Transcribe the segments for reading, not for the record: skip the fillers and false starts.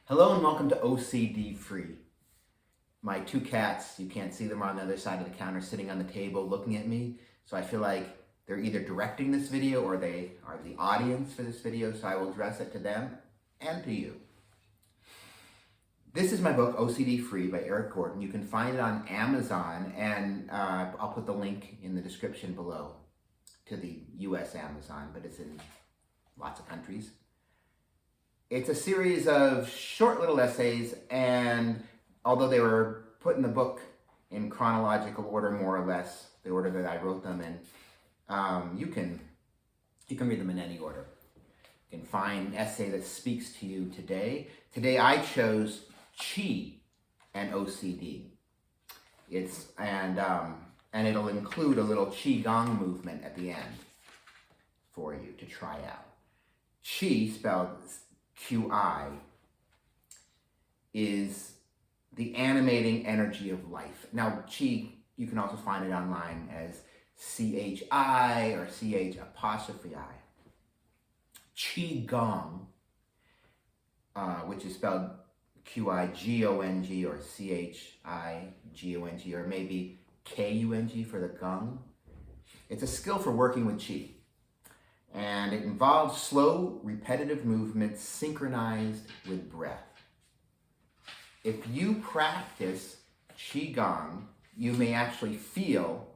Hello and welcome to OCD-Free. My two cats, you can't see them, are on the other side of the counter sitting on the table looking at me. So I feel like they're either directing this video or they are the audience for this video, so I will address it to them and to you. This is my book, OCD-Free by Eric Gordon. You can find it on Amazon, and I'll put the link in the description below to the US Amazon, but it's in lots of countries. It's a series of short little essays, and although they were put in the book in chronological order, more or less, the order that I wrote them in, you can read them in any order. You can find an essay that speaks to you today. Today I chose Qi and OCD. And it'll include a little Qigong movement at the end for you to try out. Qi, spelled Qi, is the animating energy of life. Now, Qi, you can also find it online as CHI or CH''I. Qigong, which is spelled Qigong or Chigong, or maybe Kung for the gong. It's a skill for working with Qi. And it involves slow, repetitive movements synchronized with breath. If you practice Qigong, you may actually feel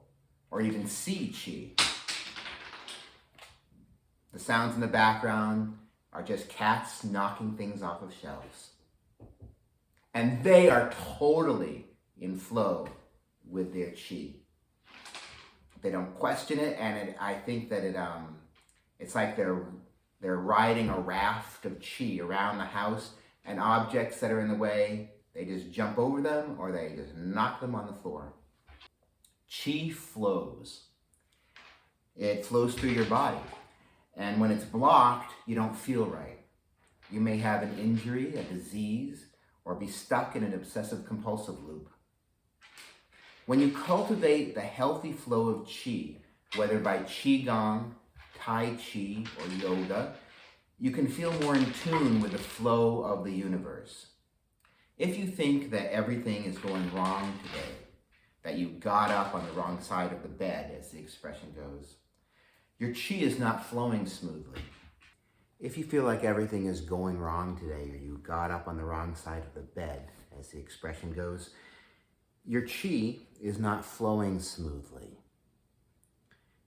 or even see Qi. The sounds in the background are just cats knocking things off of shelves. And they are totally in flow with their Qi. They don't question it, and I think that it's like they're riding a raft of Qi around the house, and objects that are in the way, they just jump over them or they just knock them on the floor. Qi flows. It flows through your body. And when it's blocked, you don't feel right. You may have an injury, a disease, or be stuck in an obsessive compulsive loop. When you cultivate the healthy flow of Qi, whether by Qigong, Tai Chi, or yoga, you can feel more in tune with the flow of the universe. If you think that everything is going wrong today, that you got up on the wrong side of the bed, as the expression goes, your Qi is not flowing smoothly. If you feel like everything is going wrong today, or you got up on the wrong side of the bed, as the expression goes, your Qi is not flowing smoothly.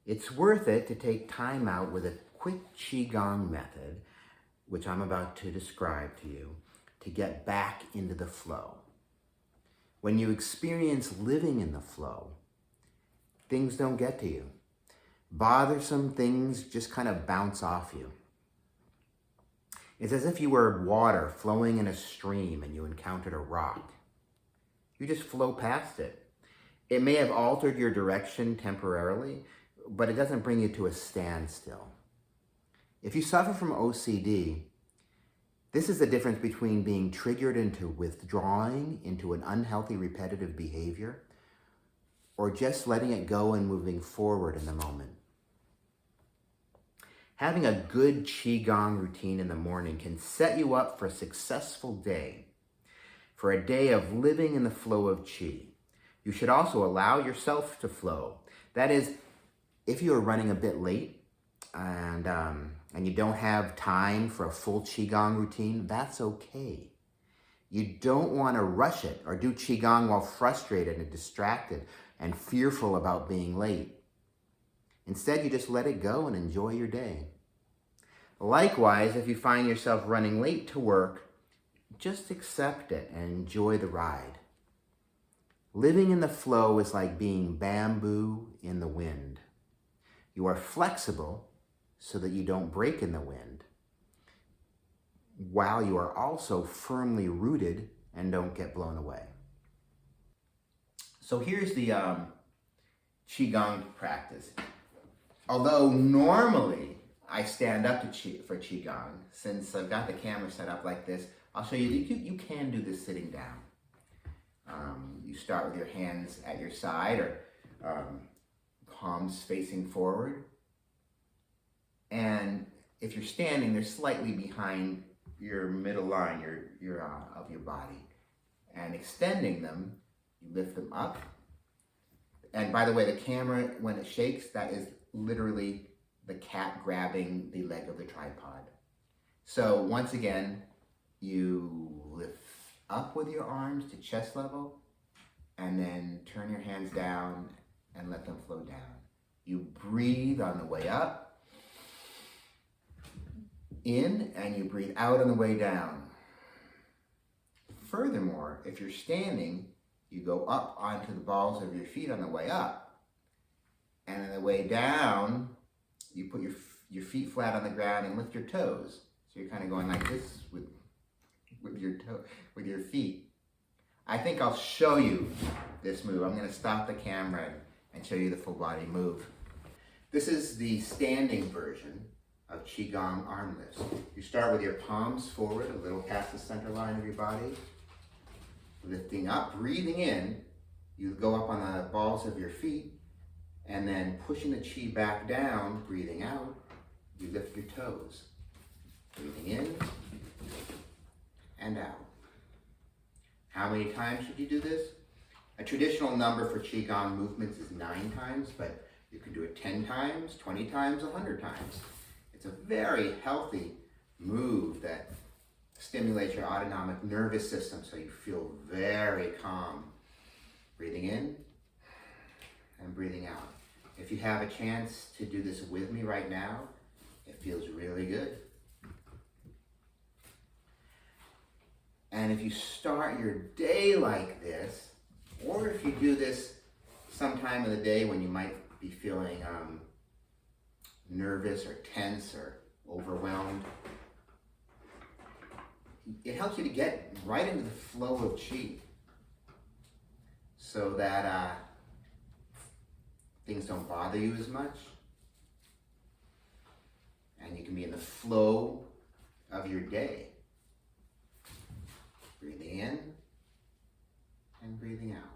It's worth it to take time out with a quick Qigong method, which I'm about to describe to you, to get back into the flow. When you experience living in the flow, things don't get to you. Bothersome things just kind of bounce off you. It's as if you were water flowing in a stream and you encountered a rock. You just flow past it. It may have altered your direction temporarily, but it doesn't bring you to a standstill. If you suffer from OCD, this is the difference between being triggered into withdrawing into an unhealthy repetitive behavior or just letting it go and moving forward in the moment. Having a good Qigong routine in the morning can set you up for a successful day, for a day of living in the flow of Qi. You should also allow yourself to flow. That is, if you are running a bit late and you don't have time for a full Qigong routine, that's okay. You don't want to rush it or do Qigong while frustrated and distracted and fearful about being late. Instead, you just let it go and enjoy your day. Likewise, if you find yourself running late to work, just accept it and enjoy the ride. Living in the flow is like being bamboo in the wind. You are flexible so that you don't break in the wind, while you are also firmly rooted and don't get blown away. So here's the Qigong practice. Although normally I stand up for Qigong, since I've got the camera set up like this, I'll show you that you can do this sitting down. You start with your hands at your side or palms facing forward. And if you're standing, they're slightly behind your middle line, of your body, and extending them. You lift them up. And by the way, the camera, when it shakes, that is literally the cat grabbing the leg of the tripod. So once again, you lift up with your arms to chest level, and then turn your hands down and let them flow down. You breathe on the way up, in, and you breathe out on the way down. Furthermore, if you're standing, you go up onto the balls of your feet on the way up, and on the way down, you put your feet flat on the ground and lift your toes. So you're kind of going like this with your feet. I think I'll show you this move. I'm going to stop the camera and show you the full body move. This is the standing version of Qigong arm lifts. You start with your palms forward, a little past the center line of your body. Lifting up, breathing in, you go up on the balls of your feet, and then pushing the chi back down, breathing out, you lift your toes. Breathing in and out. How many times should you do this? A traditional number for Qigong movements is 9 times, but you can do it 10 times, 20 times, 100 times. It's a very healthy move that stimulates your autonomic nervous system so you feel very calm. Breathing in and breathing out. If you have a chance to do this with me right now, it feels really good. And if you start your day like this, or if you do this sometime of the day when you might be feeling nervous or tense or overwhelmed, it helps you to get right into the flow of chi so that things don't bother you as much, and you can be in the flow of your day. Breathing in and breathing out.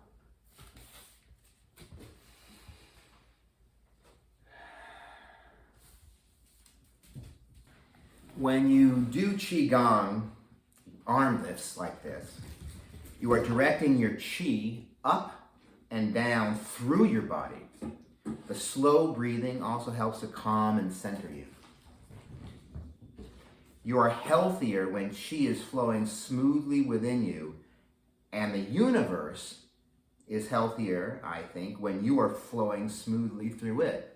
When you do Qigong arm lifts like this, you are directing your chi up and down through your body. The slow breathing also helps to calm and center you. You are healthier when chi is flowing smoothly within you, and the universe is healthier, I think, when you are flowing smoothly through it.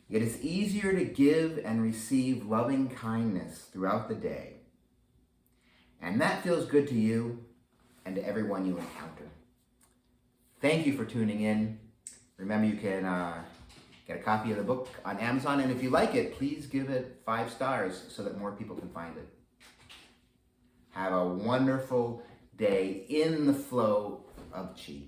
It is easier to give and receive loving kindness throughout the day, and that feels good to you and to everyone you encounter. Thank you for tuning in. Remember, you can get a copy of the book on Amazon, and if you like it, please give it 5 stars so that more people can find it. Have a wonderful day in the flow of Qi.